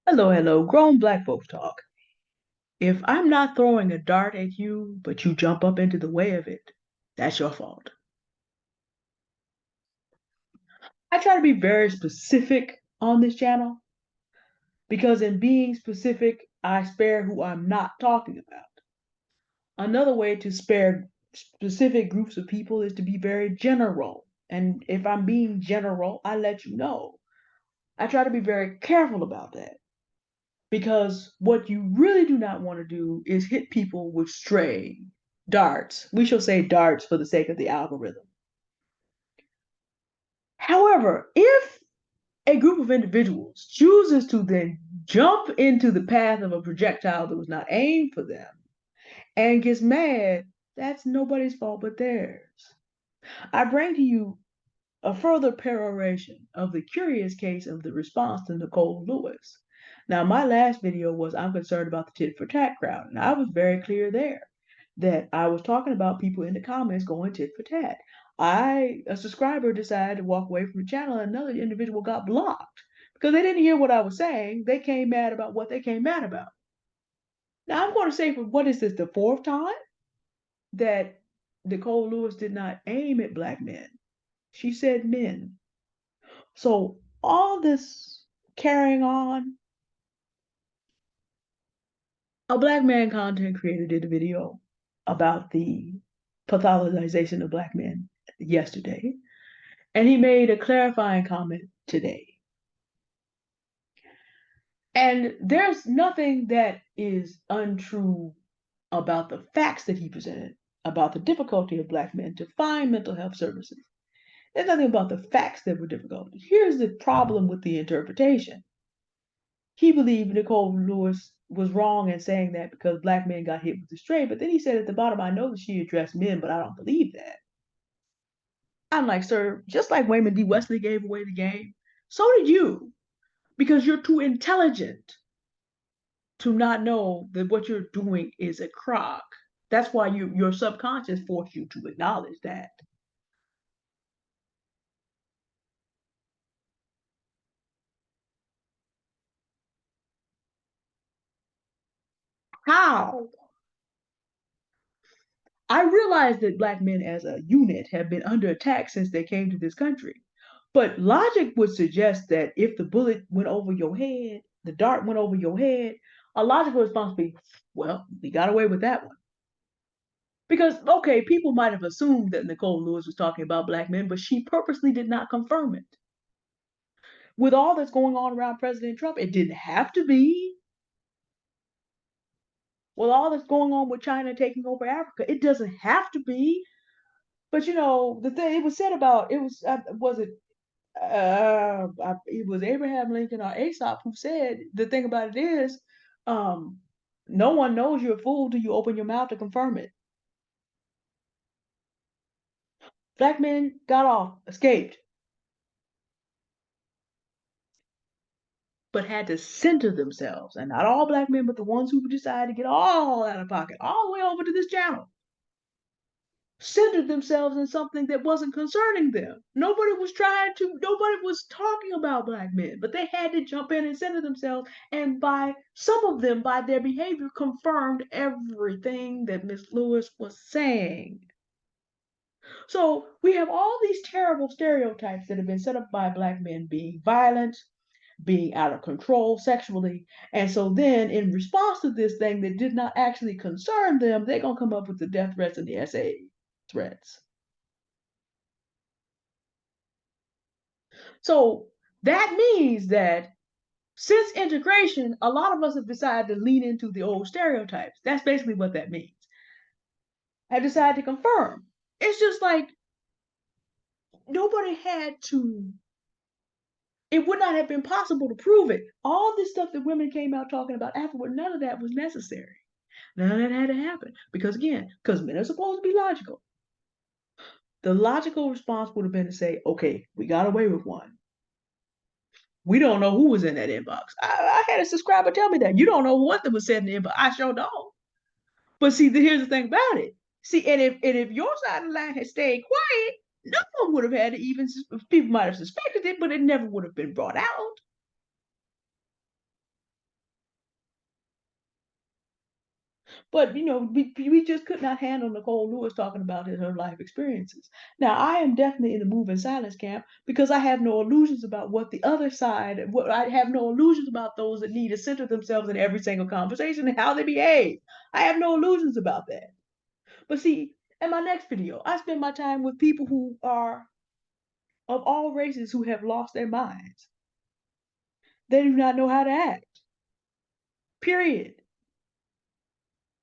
Hello, hello, grown black folks talk. If I'm not throwing a dart at you, but you jump up into the way of it, that's your fault. I try to be very specific on this channel because in being specific, I spare who I'm not talking about. Another way to spare specific groups of people is to be very general. And if I'm being general, I let you know. I try to be very careful about that. Because what you really do not want to do is hit people with stray darts. We shall say darts for the sake of the algorithm. However, if a group of individuals chooses to then jump into the path of a projectile that was not aimed for them and gets mad, that's nobody's fault but theirs. I bring to you a further peroration of the curious case of the response to Nicole Lewis. Now, my last video was I'm concerned about the tit for tat crowd, and I was very clear there that I was talking about people in the comments going tit for tat. A subscriber, decided to walk away from the channel, and another individual got blocked because they didn't hear what I was saying. They came mad about what they came mad about. Now, I'm going to say, for what is this, the fourth time that Nicole Lewis did not aim at black men? She said men. So all this carrying on, a black man content creator did a video about the pathologization of black men yesterday, and he made a clarifying comment today. And there's nothing that is untrue about the facts that he presented about the difficulty of black men to find mental health services. There's nothing about the facts that were difficult. Here's the problem with the interpretation. He believed Nicole Lewis was wrong in saying that because black men got hit with the stray. But then he said at the bottom, I know that she addressed men, but I don't believe that. I'm like, sir, just like Wayman D. Wesley gave away the game, so did you, because you're too intelligent to not know that what you're doing is a crock. That's why your subconscious forced you to acknowledge that. How? I realize that black men as a unit have been under attack since they came to this country. But logic would suggest that if the bullet went over your head, the dart went over your head, a logical response would be, well, we got away with that one. Because, okay, people might have assumed that Nicole Lewis was talking about black men, but she purposely did not confirm it. With all that's going on around President Trump, it didn't have to be. With all that's going on with China taking over Africa, it doesn't have to be. But you know, the thing it was said about it was it it was Abraham Lincoln or Aesop who said the thing about it is, um, no one knows you're a fool till you open your mouth to confirm it. Black men got off, escaped, but had to center themselves, and not all black men, but the ones who decided to get all out of pocket, all the way over to this channel, centered themselves in something that wasn't concerning them. Nobody was talking about black men, but they had to jump in and center themselves. And by some of them, by their behavior, confirmed everything that Miss Lewis was saying. So we have all these terrible stereotypes that have been set up by black men being violent, being out of control sexually. And so then, in response to this thing that did not actually concern them, they're going to come up with the death threats and the SA threats. So that means that since integration, a lot of us have decided to lean into the old stereotypes. That's basically what that means. Have decided to confirm. It's just like nobody had to, it would not have been possible to prove it. All this stuff that women came out talking about afterward, none of that was necessary. None of that had to happen. Because again, because men are supposed to be logical. The logical response would have been to say, okay, we got away with one. We don't know who was in that inbox. I had a subscriber tell me that. You don't know what was said in the inbox. I sure don't. But see, here's the thing about it. See, and if your side of the line had stayed quiet, no one would have had to even, people might have suspected it, but it never would have been brought out. But we just could not handle Nicole Lewis talking about her life experiences. Now I am definitely in the move in silence camp because I have no illusions about what the other side. What I have no illusions about those that need to center themselves in every single conversation and how they behave. I have no illusions about that. But see, in my next video, I spend my time with people who are of all races who have lost their minds. They do not know how to act. Period.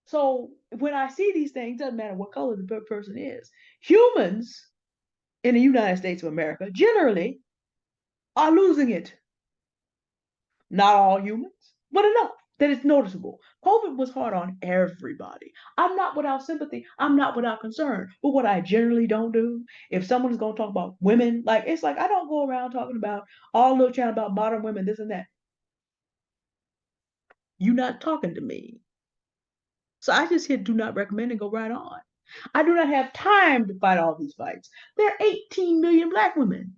So when I see these things, doesn't matter what color the person is. Humans in the United States of America generally are losing it. Not all humans, but enough that it's noticeable. COVID was hard on everybody. I'm not without sympathy. I'm not without concern. But what I generally don't do, if someone's going to talk about women, like it's like I don't go around talking about all little chat about modern women, this and that. You're not talking to me. So I just hit do not recommend and go right on. I do not have time to fight all these fights. There are 18 million black women.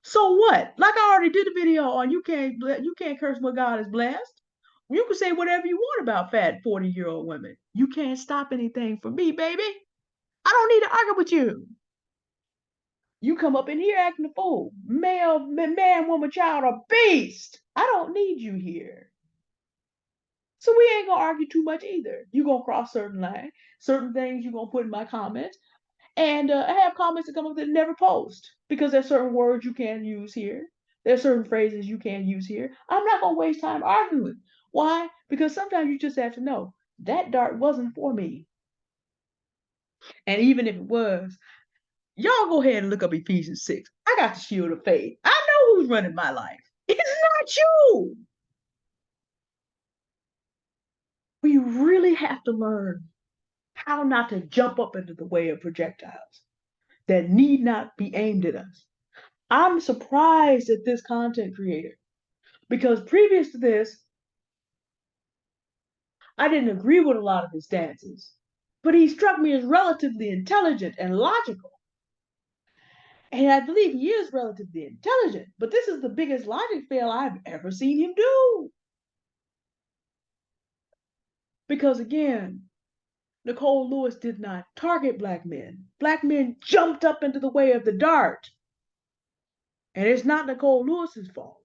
So what? Like I already did a video on you can't curse what God has blessed. You can say whatever you want about fat 40-year-old women. You can't stop anything from me, baby. I don't need to argue with you. You come up in here acting a fool. Male, man, woman, child, or beast. I don't need you here. So we ain't gonna argue too much either. You gonna cross certain lines, certain things you gonna put in my comments. And I have comments that come up that never post because there's certain words you can't use here. There's certain phrases you can't use here. I'm not going to waste time arguing. Why? Because sometimes you just have to know that dart wasn't for me. And even if it was, y'all go ahead and look up Ephesians 6. I got the shield of faith. I know who's running my life. It's not you. We really have to learn how not to jump up into the way of projectiles that need not be aimed at us. I'm surprised at this content creator because previous to this, I didn't agree with a lot of his stances, but he struck me as relatively intelligent and logical. And I believe he is relatively intelligent, but this is the biggest logic fail I've ever seen him do. Because again, Nicole Lewis did not target black men. Black men jumped up into the way of the dart. And it's not Nicole Lewis's fault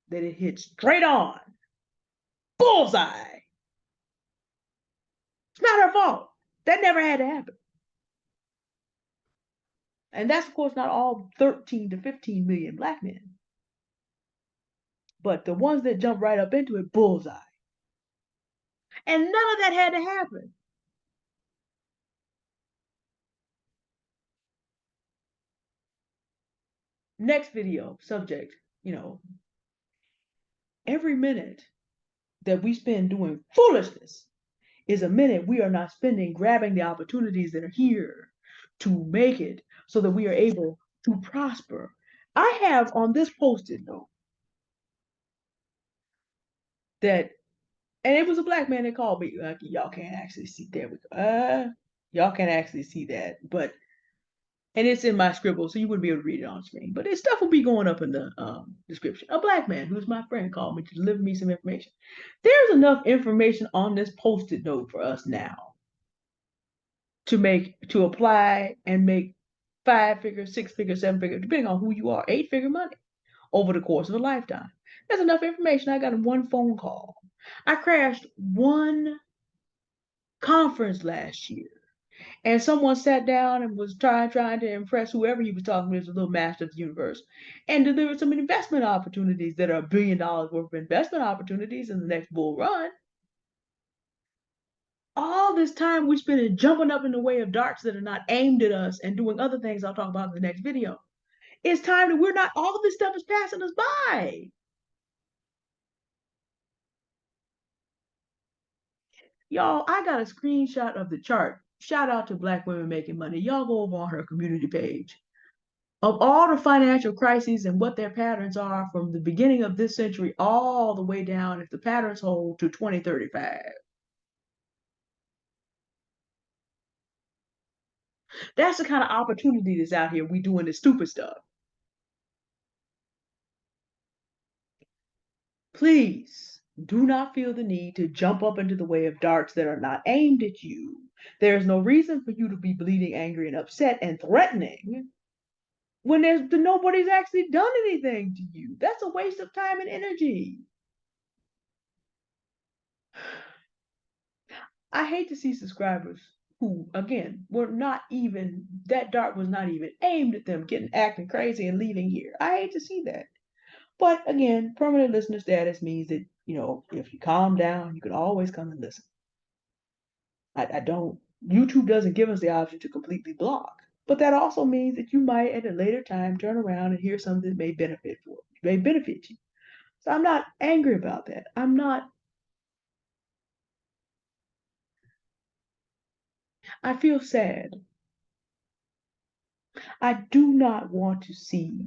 that it hit straight on. Bullseye. It's not her fault. That never had to happen. And that's, of course, not all 13 to 15 million black men. But the ones that jump right up into it, bullseye. And none of that had to happen. Next video, subject, every minute that we spend doing foolishness is a minute we are not spending grabbing the opportunities that are here to make it so that we are able to prosper. I have on this post-it note that, and it was a black man that called me. Y'all can't actually see that. Y'all can't actually see that, but and it's in my scribble, so you wouldn't be able to read it on screen. But this stuff will be going up in the description. A black man who's my friend called me to deliver me some information. There's enough information on this post-it note for us now to apply and make 5-figure, 6-figure, 7-figure, depending on who you are, 8-figure money over the course of a lifetime. There's enough information. I got in one phone call. I crashed one conference last year. And someone sat down and was trying to impress whoever he was talking with, as a little master of the universe, and delivered some investment opportunities that are $1 billion worth of investment opportunities in the next bull run. All this time we spend jumping up in the way of darts that are not aimed at us and doing other things I'll talk about in the next video. It's time that we're not, all of this stuff is passing us by. Y'all, I got a screenshot of the chart. Shout out to Black Women Making Money. Y'all go over on her community page. Of all the financial crises and what their patterns are from the beginning of this century all the way down, if the patterns hold, to 2035. That's the kind of opportunity that's out here. We doing this stupid stuff. Please Do not feel the need to jump up into the way of darts that are not aimed at you. There is no reason for you to be bleeding, angry, and upset and threatening when nobody's actually done anything to you. That's a waste of time and energy. I hate to see subscribers who, again, were not even, that dart was not even aimed at them, getting acting crazy and leaving here. I hate to see that. But again, permanent listener status means that, if you calm down, you can always come and listen. I don't, YouTube doesn't give us the option to completely block. But that also means that you might at a later time turn around and hear something that may benefit you. So I'm not angry about that. I feel sad. I do not want to see.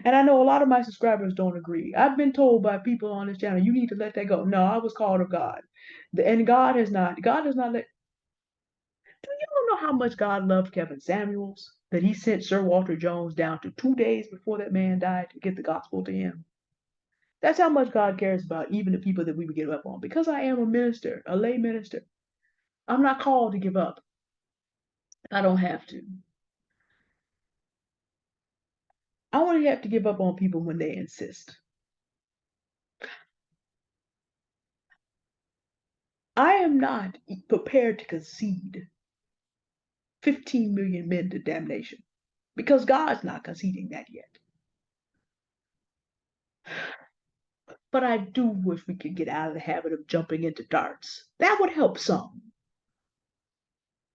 And I know a lot of my subscribers don't agree. I've been told by people on this channel, you need to let that go. No, I was called of God. And God does not let, do you know how much God loved Kevin Samuels? That he sent Sir Walter Jones down to 2 days before that man died to get the gospel to him. That's how much God cares about even the people that we would give up on. Because I am a minister, a lay minister, I'm not called to give up. I don't have to. I only have to give up on people when they insist. I am not prepared to concede 15 million men to damnation because God's not conceding that yet. But I do wish we could get out of the habit of jumping into darts. That would help some.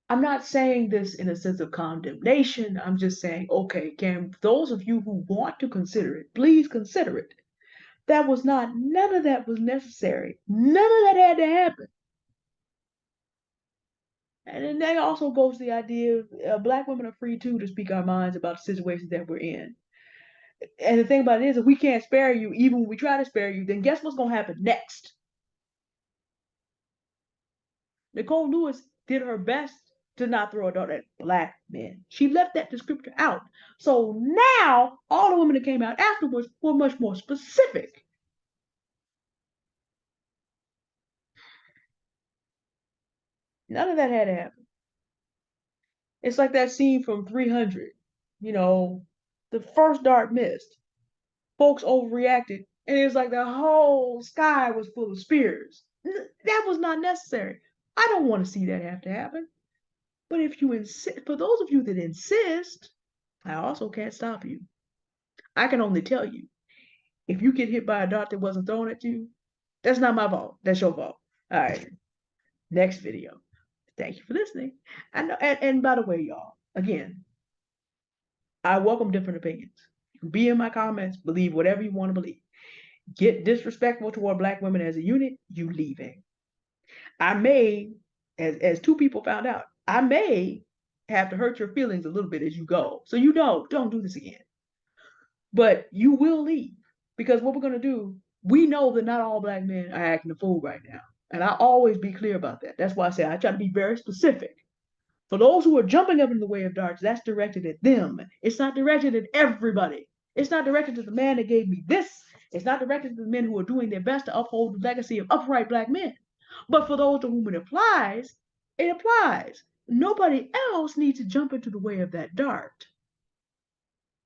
I'm not saying this in a sense of condemnation. I'm just saying, okay, can those of you who want to consider it, please consider it. None of that was necessary. None of that had to happen. And then that also goes to the idea of black women are free too to speak our minds about the situations that we're in. And the thing about it is, if we can't spare you, even when we try to spare you, then guess what's going to happen next? Nicole Lewis did her best to not throw a dart at black men. She left that descriptor out. So now all the women that came out afterwards were much more specific. None of that had to happen. It's like that scene from 300. You know, the first dart missed. Folks overreacted, and it was like the whole sky was full of spears. That was not necessary. I don't want to see that have to happen. But if you insist, for those of you that insist, I also can't stop you. I can only tell you, if you get hit by a dart that wasn't thrown at you, that's not my fault. That's your fault. All right. Next video. Thank you for listening. I know, and by the way, y'all, again, I welcome different opinions. You can be in my comments, believe whatever you want to believe. Get disrespectful toward black women as a unit, you leaving. I may, as two people found out, I may have to hurt your feelings a little bit as you go. So don't do this again. But you will leave because what we're going to do, we know that not all black men are acting a fool right now. And I always be clear about that. That's why I say I try to be very specific. For those who are jumping up in the way of darts, that's directed at them. It's not directed at everybody. It's not directed to the man that gave me this. It's not directed to the men who are doing their best to uphold the legacy of upright black men. But for those to whom it applies, it applies. Nobody else needs to jump into the way of that dart.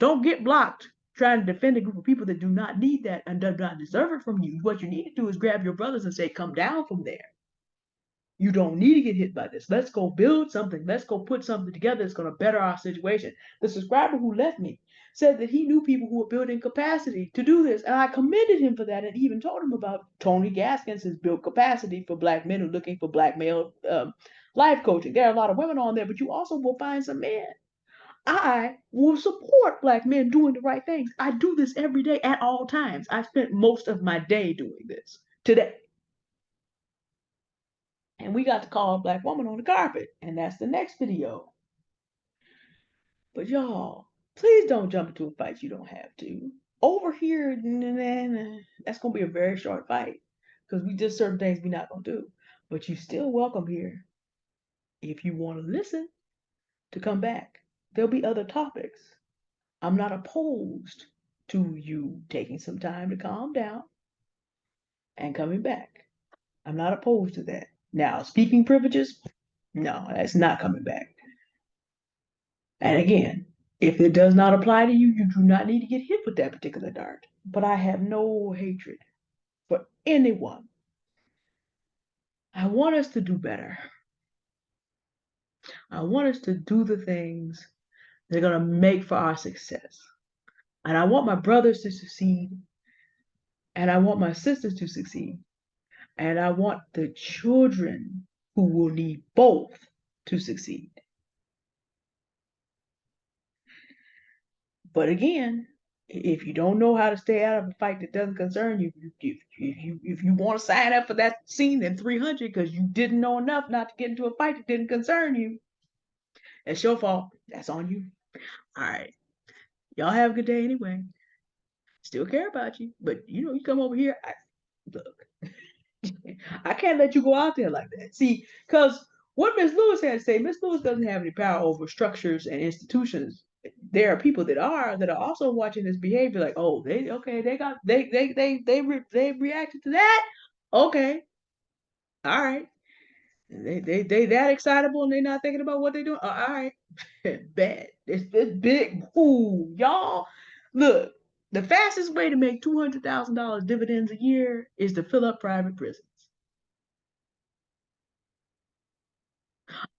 Don't get blocked trying to defend a group of people that do not need that and do not deserve it from you. What you need to do is grab your brothers and say, come down from there. You don't need to get hit by this. Let's go build something. Let's go put something together that's going to better our situation. The subscriber who left me said that he knew people who were building capacity to do this. And I commended him for that and even told him about Tony Gaskins has built capacity for black men who are looking for black male life coaching. There are a lot of women on there, but you also will find some men. I will support black men doing the right things. I do this every day at all times. I spent most of my day doing this today. And we got to call a black woman on the carpet. And that's the next video. But y'all, please don't jump into a fight you don't have to. Over here, that's going to be a very short fight. Because we just certain things we not going to do. But you still welcome here if you want to listen to come back. There'll be other topics. I'm not opposed to you taking some time to calm down and coming back. I'm not opposed to that. Now, speaking privileges, no, that's not coming back. And again, if it does not apply to you, you do not need to get hit with that particular dart. But I have no hatred for anyone. I want us to do better. I want us to do the things that are going to make for our success. And I want my brothers to succeed. And I want my sisters to succeed. And I want the children who will need both to succeed. But again, if you don't know how to stay out of a fight that doesn't concern you, if you want to sign up for that scene in 300 because you didn't know enough not to get into a fight that didn't concern you, it's your fault. That's on you. All right. Y'all have a good day anyway. Still care about you, but you come over here. Look, I can't let you go out there like that. See, because what Miss Lewis had to say, Miss Lewis doesn't have any power over structures and institutions. There are people that are also watching this behavior, like, oh, they okay, they reacted to that. Okay, all right. They that excitable and they not thinking about what they're doing. All right, bad. It's big. Ooh, y'all. Look, the fastest way to make $200,000 dividends a year is to fill up private prisons.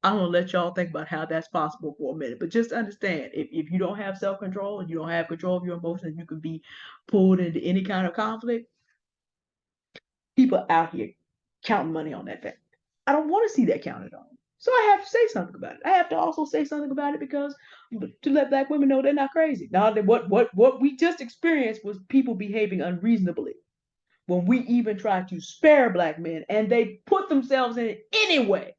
I'm gonna let y'all think about how that's possible for a minute. But just understand, if you don't have self-control and you don't have control of your emotions, you can be pulled into any kind of conflict. People out here counting money on that fact. I don't want to see that counted on. So I have to say something about it. I have to also say something about it because to let black women know they're not crazy. Now, what we just experienced was people behaving unreasonably when we even tried to spare black men and they put themselves in it anyway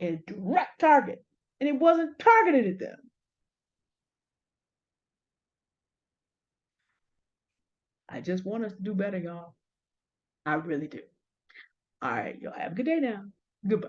in direct target. And it wasn't targeted at them. I just want us to do better, y'all. I really do. All right, y'all have a good day now. Goodbye.